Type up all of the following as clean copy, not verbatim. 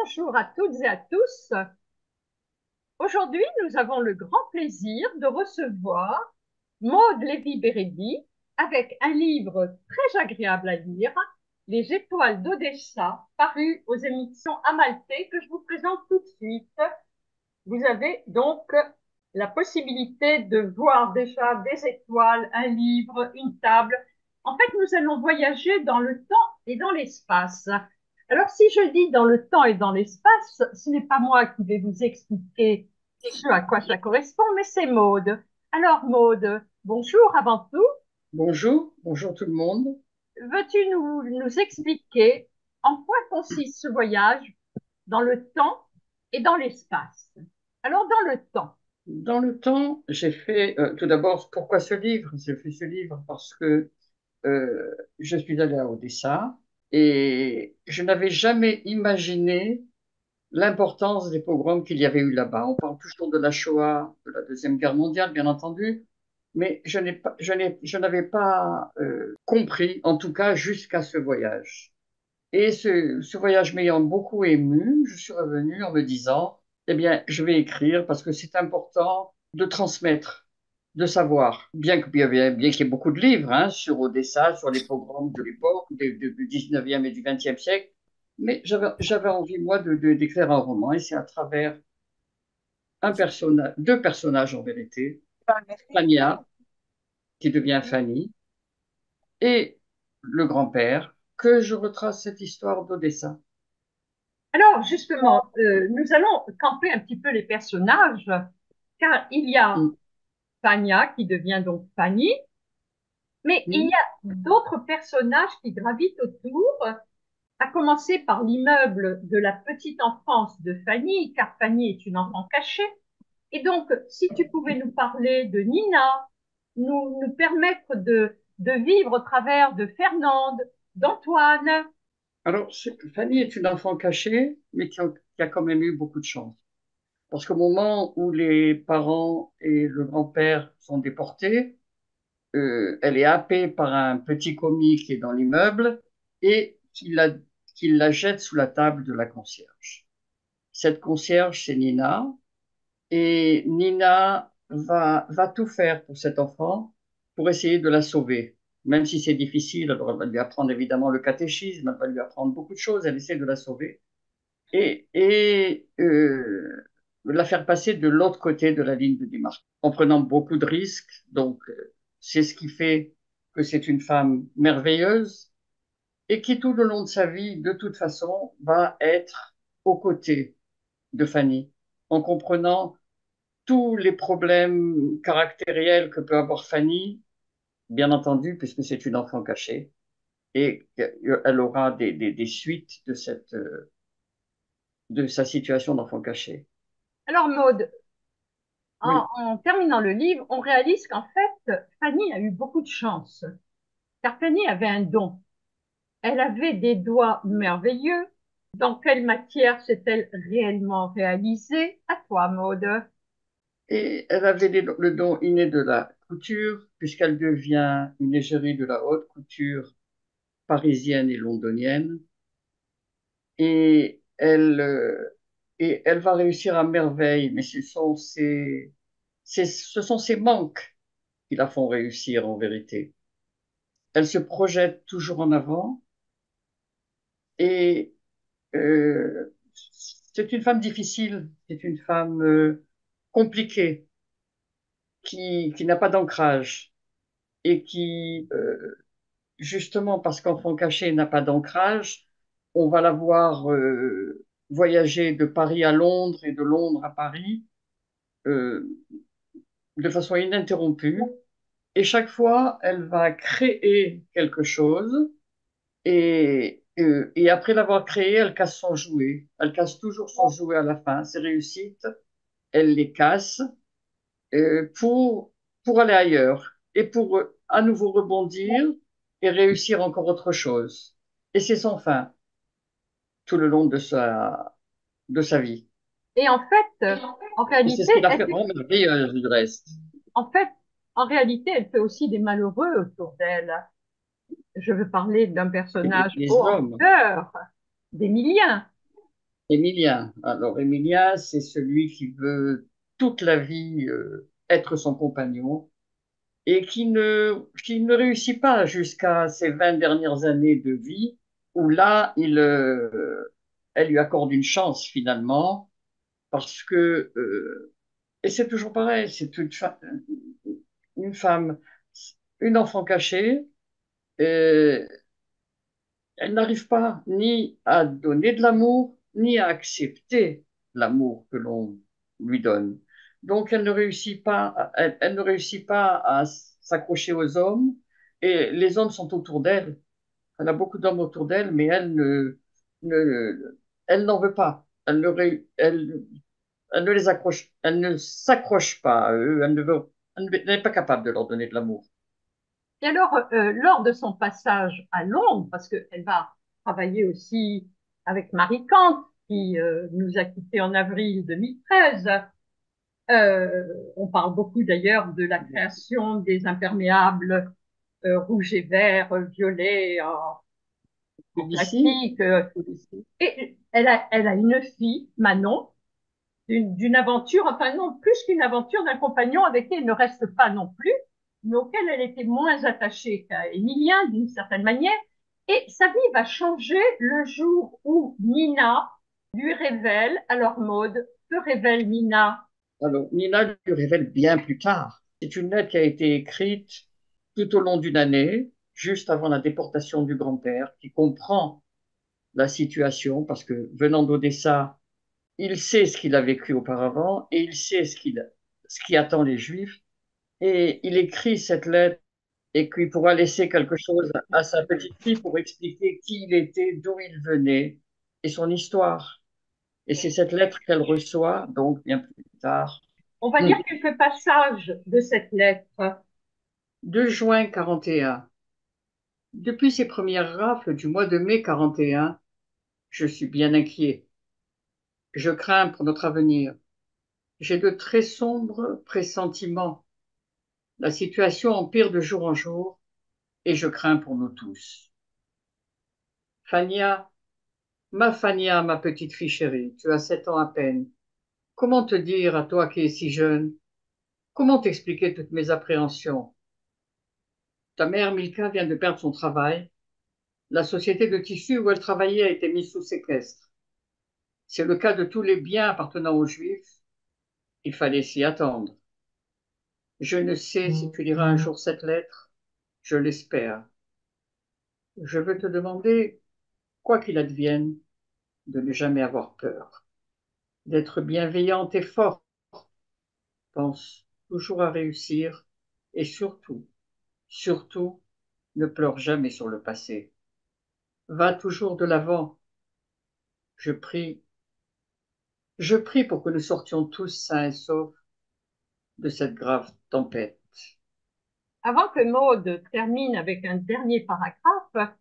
Bonjour à toutes et à tous. Aujourd'hui, nous avons le grand plaisir de recevoir Maude Lévy-Bérédy avec un livre très agréable à lire, Les Étoiles d'Odessa, paru aux éditions Amalthée, que je vous présente tout de suite. Vous avez donc la possibilité de voir déjà des étoiles, un livre, une table. En fait, nous allons voyager dans le temps et dans l'espace. Alors, si je dis dans le temps et dans l'espace, ce n'est pas moi qui vais vous expliquer ce à quoi ça correspond, mais c'est Maude. Alors, Maude, bonjour avant tout. Bonjour, bonjour tout le monde. Veux-tu nous expliquer en quoi consiste ce voyage dans le temps et dans l'espace? Alors, dans le temps. Dans le temps, j'ai fait, tout d'abord, pourquoi ce livre? J'ai fait ce livre parce que je suis allé à Odessa et je n'avais jamais imaginé l'importance des pogroms qu'il y avait eu là-bas. On parle toujours de la Shoah, de la Deuxième Guerre mondiale, bien entendu, mais je n'avais pas compris, en tout cas jusqu'à ce voyage. Et ce voyage m'ayant beaucoup ému, je suis revenu en me disant, eh bien, je vais écrire parce que c'est important de transmettre, de savoir. Bien qu'il y ait beaucoup de livres hein, sur Odessa, sur les pogroms de l'époque, du 19e et du 20e siècle, mais j'avais envie, moi, d'écrire un roman. Et c'est à travers deux personnages en vérité, Fania, qui devient Fanny, et le grand-père, que je retrace cette histoire d'Odessa. Alors, justement, nous allons camper un petit peu les personnages, car il y a Mm. Fania qui devient donc Fanny, mais il y Mm. a d'autres personnages qui gravitent autour, à commencer par l'immeuble de la petite enfance de Fanny, car Fanny est une enfant cachée. Et donc, si tu pouvais nous parler de Nina, nous permettre de vivre au travers de Fernande, d'Antoine. Alors, Fanny est une enfant cachée, mais qui a quand même eu beaucoup de chance. Parce qu'au moment où les parents et le grand-père sont déportés, elle est happée par un petit commis qui est dans l'immeuble et qui la jette sous la table de la concierge. Cette concierge, c'est Nina, et Nina va tout faire pour cet enfant pour essayer de la sauver. Même si c'est difficile, alors elle va lui apprendre évidemment le catéchisme, elle va lui apprendre beaucoup de choses, elle essaie de la sauver et la faire passer de l'autre côté de la ligne de démarche, en prenant beaucoup de risques. Donc, c'est ce qui fait que c'est une femme merveilleuse et qui, tout le long de sa vie, de toute façon, va être aux côtés de Fanny, en comprenant tous les problèmes caractériels que peut avoir Fanny, bien entendu, puisque c'est une enfant cachée, et qu'elle aura des suites de sa situation d'enfant caché. Alors, Maude, Oui. en terminant le livre, on réalise qu'en fait, Fanny a eu beaucoup de chance, car Fanny avait un don. Elle avait des doigts merveilleux. Dans quelle matière s'est-elle réellement réalisée? À toi, Maude. Et elle avait le don inné de la couture, puisqu'elle devient une égérie de la haute couture parisienne et londonienne. Et elle va réussir à merveille, mais ce sont ses manques qui la font réussir en vérité. Elle se projette toujours en avant et c'est une femme difficile, c'est une femme compliquée qui n'a pas d'ancrage et qui, justement parce qu'Enfant caché n'a pas d'ancrage, on va la voir voyager de Paris à Londres et de Londres à Paris euh, de façon ininterrompue. Et chaque fois, elle va créer quelque chose et après l'avoir créé, elle casse son jouet. Elle casse toujours son jouet à la fin. Ses réussites, elle les casse pour aller ailleurs et pour à nouveau rebondir et réussir encore autre chose. Et c'est sans fin tout le long de sa vie. Et en Et c'est réalité, ce qui la fait vraiment merveilleuse du reste. en fait, en réalité, elle fait aussi des malheureux autour d'elle. Je veux parler d'un Et personnage les haut en hommes, cœur, d'Émilien. Émilien. Alors, Émilien, c'est celui qui veut toute la vie être son compagnon et qui ne réussit pas jusqu'à ses 20 dernières années de vie, où là, elle lui accorde une chance finalement, parce que, et c'est toujours pareil, c'est une femme, une enfant cachée, euh, elle n'arrive pas ni à donner de l'amour, ni à accepter l'amour que l'on lui donne. Donc, elle ne réussit pas à s'accrocher aux hommes, et les hommes sont autour d'elle. Elle a beaucoup d'hommes autour d'elle, mais ne- elle n'en veut pas. Elle ne les accroche, elle ne s'accroche pas à eux. Elle n'est pas capable de leur donner de l'amour. Et alors, lors de son passage à Londres, parce qu'elle va travailler aussi avec Marie Kant, qui nous a quittés en avril 2013, on parle beaucoup d'ailleurs de la création des imperméables rouge et vert, violet, en D'ici, plastique. Et elle a une fille, Manon, d'une aventure, enfin non, plus qu'une aventure, d'un compagnon avec qui elle ne reste pas non plus, mais auquel elle était moins attachée qu'à Émilien d'une certaine manière. Et sa vie va changer le jour où Nina lui révèle, alors Maud, que révèle Nina? alors, Nina lui révèle bien plus tard. C'est une lettre qui a été écrite tout au long d'une année, juste avant la déportation du grand-père, qui comprend la situation, parce que venant d'Odessa, il sait ce qu'il a vécu auparavant et il sait ce qui attend les Juifs. Et il écrit cette lettre et qu'il pourra laisser quelque chose à sa petite fille pour expliquer qui il était, d'où il venait et son histoire. Et c'est cette lettre qu'elle reçoit, donc bien plus tard, On va lire quelques passages de cette lettre. 2 juin 41. Depuis ces premières rafles du mois de mai 41, je suis bien inquiet. Je crains pour notre avenir. J'ai de très sombres pressentiments. La situation empire de jour en jour et je crains pour nous tous. Fania, Fania, ma petite fille chérie, tu as 7 ans à peine. Comment te dire à toi qui es si jeune? Comment t'expliquer toutes mes appréhensions? Ta mère Milka vient de perdre son travail. La société de tissus où elle travaillait a été mise sous séquestre. C'est le cas de tous les biens appartenant aux Juifs. Il fallait s'y attendre. Je ne sais si tu liras un jour cette lettre. Je l'espère. Je veux te demander, quoi qu'il advienne, de ne jamais avoir peur, d'être bienveillante et forte. Pense toujours à réussir et surtout, surtout, ne pleure jamais sur le passé. Va toujours de l'avant. Je prie, je prie pour que nous sortions tous sains et saufs de cette grave tempête. Avant que Maud termine avec un dernier paragraphe,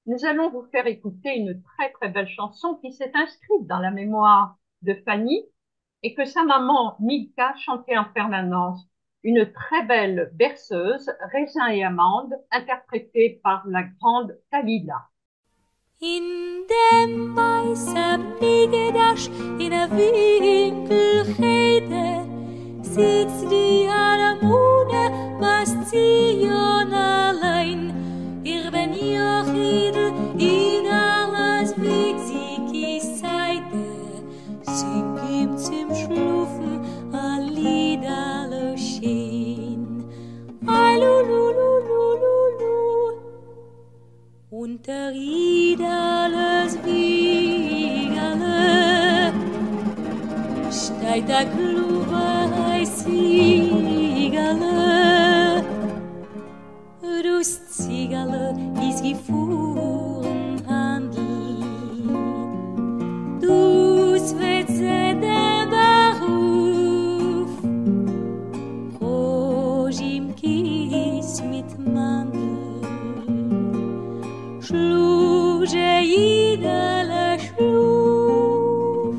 nous allons vous faire écouter une très très belle chanson qui s'est inscrite dans la mémoire de Fanny et que sa maman Milka chantait en permanence. Une très belle berceuse, raisin et amande, interprétée par la grande Kalila. In dem weißen Migedasch in a Winkelheide sitzt die Alamune, was Zion allein. Ihr ben Jochidl in alles wie Ziki Seide, sing ihm zum Schlufen a Lied alle schien. Alululululu, unter alles Wiegele steigt der Kluwe Ziegele. Rust Ziegele ist gefuhren Handel. Dus wird se der Beruf Rojim Kies mit Mandel. Schluge idele schluf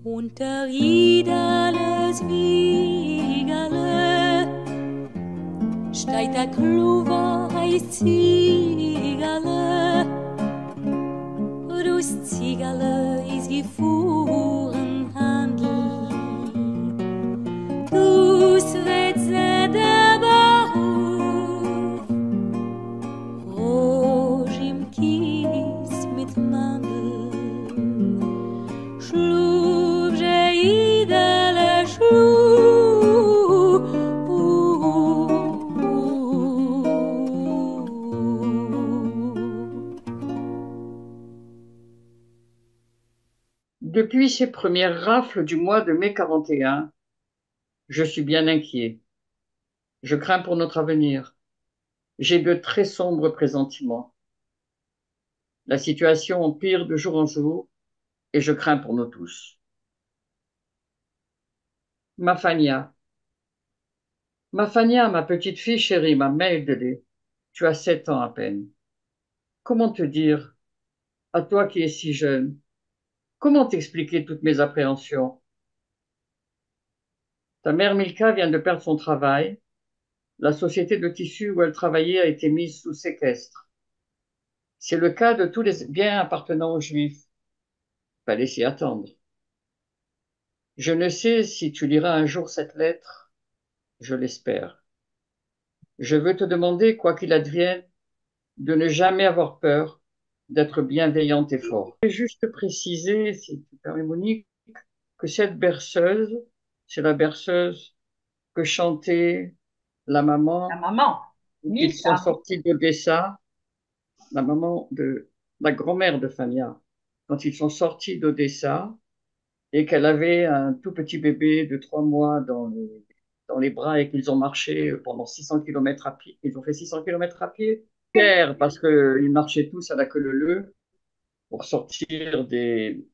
unter ideles Wiegele steigt der Kluwer heißt Ziegele Rust Ziegele die fuhren Handel. Dus wird der Beruf, Rouge im Kies mit Mandel. Schlug idele Depuis ces premières rafles du mois de mai 41, je suis bien inquiet. Je crains pour notre avenir. J'ai de très sombres pressentiments. La situation empire de jour en jour et je crains pour nous tous. Mafania. Mafania, ma petite fille chérie, ma Maïdele, tu as 7 ans à peine. Comment te dire, à toi qui es si jeune, comment t'expliquer toutes mes appréhensions? Ta mère Milka vient de perdre son travail. La société de tissu où elle travaillait a été mise sous séquestre. C'est le cas de tous les biens appartenant aux Juifs. Fallait s'y attendre. Je ne sais si tu liras un jour cette lettre, je l'espère. Je veux te demander, quoi qu'il advienne, de ne jamais avoir peur, d'être bienveillante et forte. Je vais juste préciser, si tu permets Monique, que cette berceuse, c'est la berceuse que chantait la La maman maman, quand ils sont Milka. sortis d'Odessa, la maman de la grand-mère de Fania, quand ils sont sortis d'Odessa et qu'elle avait un tout petit bébé de 3 mois dans les bras et qu'ils ont marché pendant 600 kilomètres à pied. Ils ont fait 600 kilomètres à pied. Fiers parce qu'ils marchaient tous à la queue leu pour sortir des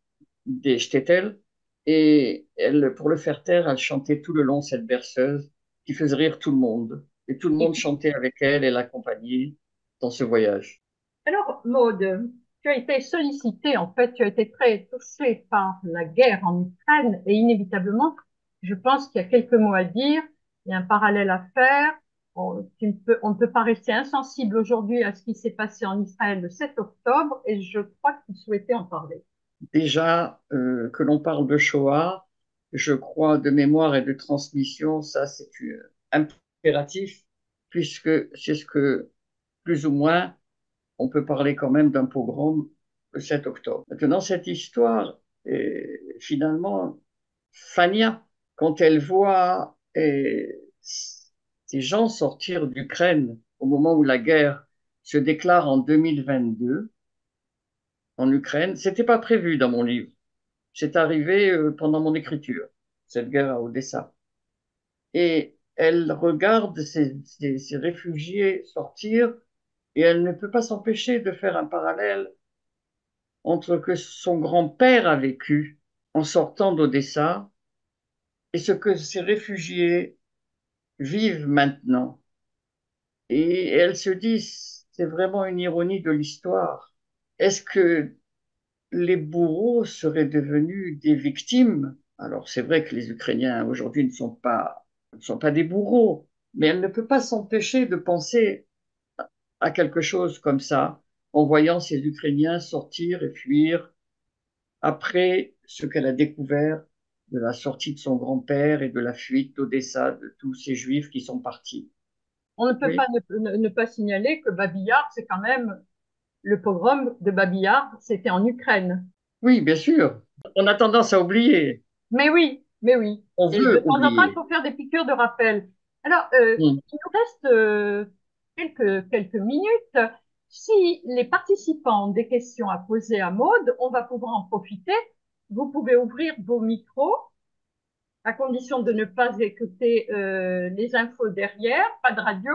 shtetl. Et elle, pour le faire taire, elle chantait tout le long cette berceuse qui faisait rire tout le monde. Et tout le Et monde chantait avec elle et l'accompagnait dans ce voyage. alors, Maud, tu as été sollicitée, en fait, tu as été très touchée par la guerre en Ukraine et inévitablement, je pense qu'il y a quelques mots à dire, il y a un parallèle à faire. On ne peut pas rester insensible aujourd'hui à ce qui s'est passé en Israël le 7 octobre et je crois que tu souhaitais en parler. Déjà, que l'on parle de Shoah, je crois, de mémoire et de transmission, ça c'est impératif, puisque c'est ce que, plus ou moins, on peut parler quand même d'un pogrom le 7 octobre. Maintenant, cette histoire, finalement, Fania, quand elle voit ces gens sortir d'Ukraine au moment où la guerre se déclare en 2022 en Ukraine, c'était pas prévu dans mon livre. C'est arrivé pendant mon écriture, cette guerre à Odessa. Et elle regarde ces réfugiés sortir et elle ne peut pas s'empêcher de faire un parallèle entre que son grand-père a vécu en sortant d'Odessa et ce que ces réfugiés vivent maintenant. Et elle se dit, c'est vraiment une ironie de l'histoire. Est-ce que les bourreaux seraient devenus des victimes? Alors c'est vrai que les Ukrainiens aujourd'hui ne sont pas des bourreaux, mais elle ne peut pas s'empêcher de penser à quelque chose comme ça en voyant ces Ukrainiens sortir et fuir après ce qu'elle a découvert de la sortie de son grand-père et de la fuite d'Odessa de tous ces Juifs qui sont partis. On ne peut pas Oui, ne pas signaler que Babi Yar, c'est quand même le pogrom de Babi Yar, c'était en Ukraine. oui, bien sûr. On a tendance à oublier. Mais oui, mais oui. On Et de veut temps en temps, il oublier. faut faire des piqûres de rappel. Alors, Hmm. il nous reste quelques minutes. Si les participants ont des questions à poser à Maude, on va pouvoir en profiter. Vous pouvez ouvrir vos micros, à condition de ne pas écouter les infos derrière, pas de radio.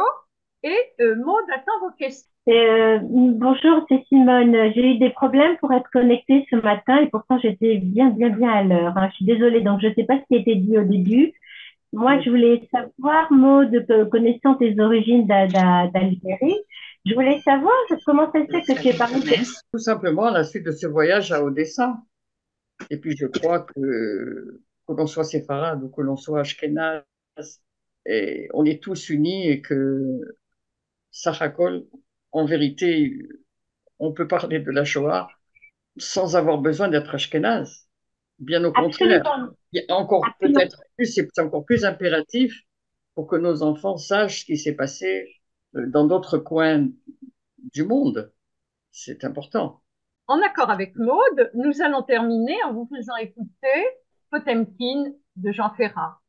Et Maude attend vos questions. Bonjour, c'est Simone. J'ai eu des problèmes pour être connectée ce matin et pourtant j'étais bien à l'heure, hein. Je suis désolée, donc je ne sais pas ce qui a été dit au début. Moi, je voulais savoir, Maud, connaissant tes origines d'Algérie, je voulais savoir comment ça se fait que tu es parmi ces... Tout simplement à la suite de ce voyage à Odessa. Et puis je crois que l'on soit séfarade ou que l'on soit ashkénaze, et on est tous unis et que Sachakol, en vérité, on peut parler de la Shoah sans avoir besoin d'être ashkénaze. Bien au contraire. Absolument, Il y a encore absolument. peut-être plus, c'est encore plus impératif pour que nos enfants sachent ce qui s'est passé dans d'autres coins du monde. C'est important. En accord avec Maude, nous allons terminer en vous faisant écouter Potemkin de Jean Ferrat.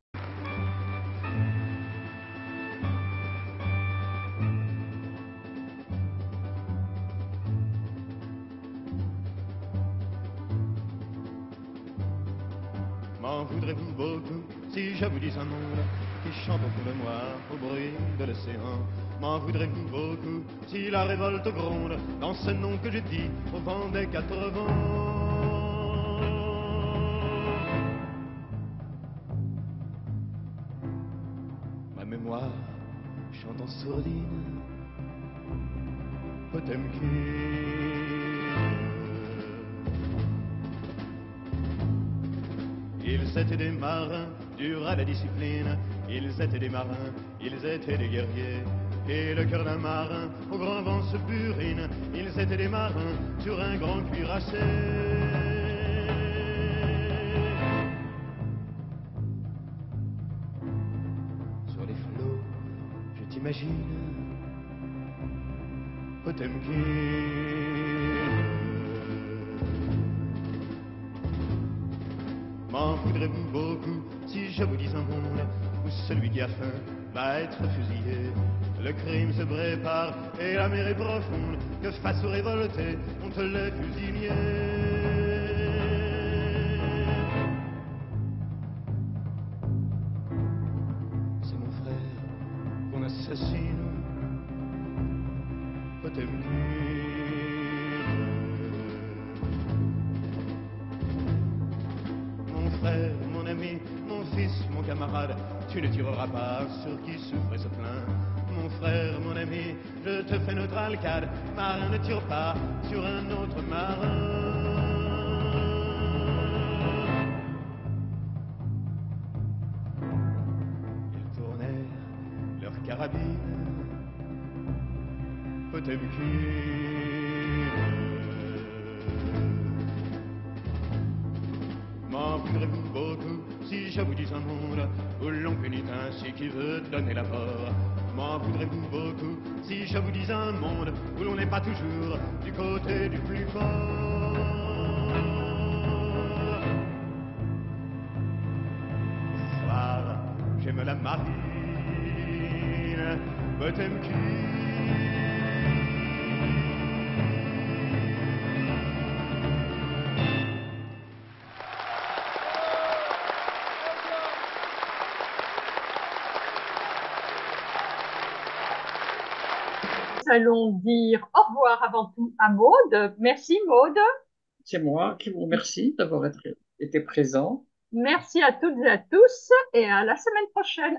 M'en voudrez-vous beaucoup si je vous dis un monde qui chante autour de moi au bruit de l'océan? M'en voudrez-vous beaucoup si la révolte gronde dans ce nom que je dis au vent des quatre vents? Ma mémoire chante en sourdine Potemkin. Ils étaient des marins, durs à la discipline. Ils étaient des marins, ils étaient des guerriers. Et le cœur d'un marin, au grand vent se burine. Ils étaient des marins, sur un grand cuirassé. Sur les flots, je t'imagine, Potemkin. M'en voudrez-vous beaucoup si je vous dis un monde où celui qui a faim va être fusillé? Le crime se prépare et la mer est profonde, que face aux révoltés, on te les fusillés. C'est mon frère qu'on assassine, Potemkin. Mon frère, mon ami, mon fils, mon camarade, tu ne tireras pas sur qui souffre et se plaint. Mon frère, mon ami, je te fais notre alcade, marin ne tire pas sur un autre marin. Ils tournèrent leurs carabines, Potemkin. M'en voudrez-vous beaucoup si je vous dis un monde où l'on punit ainsi qui veut donner la mort? M'en voudrez-vous beaucoup si je vous dis un monde où l'on n'est pas toujours du côté du plus fort? Ce soir, j'aime la marine, Potemkin. Nous allons dire au revoir avant tout à Maude. Merci Maude. C'est moi qui vous remercie d'avoir été présent. Merci à toutes et à tous et à la semaine prochaine.